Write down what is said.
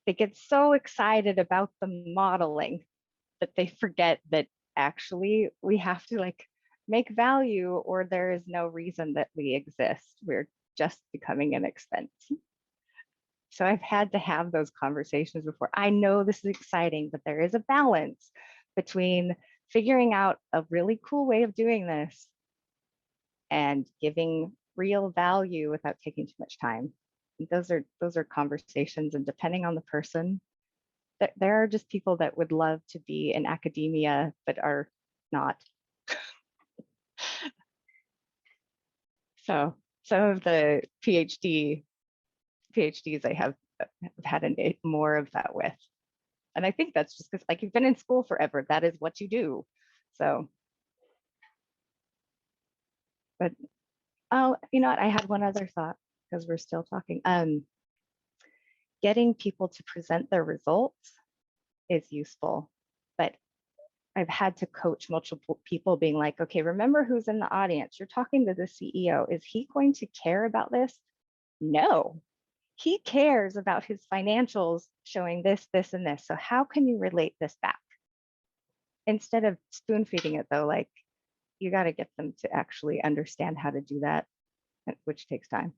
they get so excited about the modeling that they forget that actually we have to like make value, or there is no reason that we exist. We're just becoming an expense. So I've had to have those conversations before. I know this is exciting, but there is a balance between figuring out a really cool way of doing this and giving real value without taking too much time. Those are conversations, and depending on the person, there are just people that would love to be in academia but are not. So some of the PhDs I have had more of that with. And I think that's just because like you've been in school forever, that is what you do. So, but oh, you know what? I had one other thought because we're still talking. Getting people to present their results is useful, but I've had to coach multiple people being like, okay, remember who's in the audience. You're talking to the CEO. Is he going to care about this? No, he cares about his financials showing this, this, and this. So how can you relate this back? Instead of spoon feeding it though, like you got to get them to actually understand how to do that, which takes time.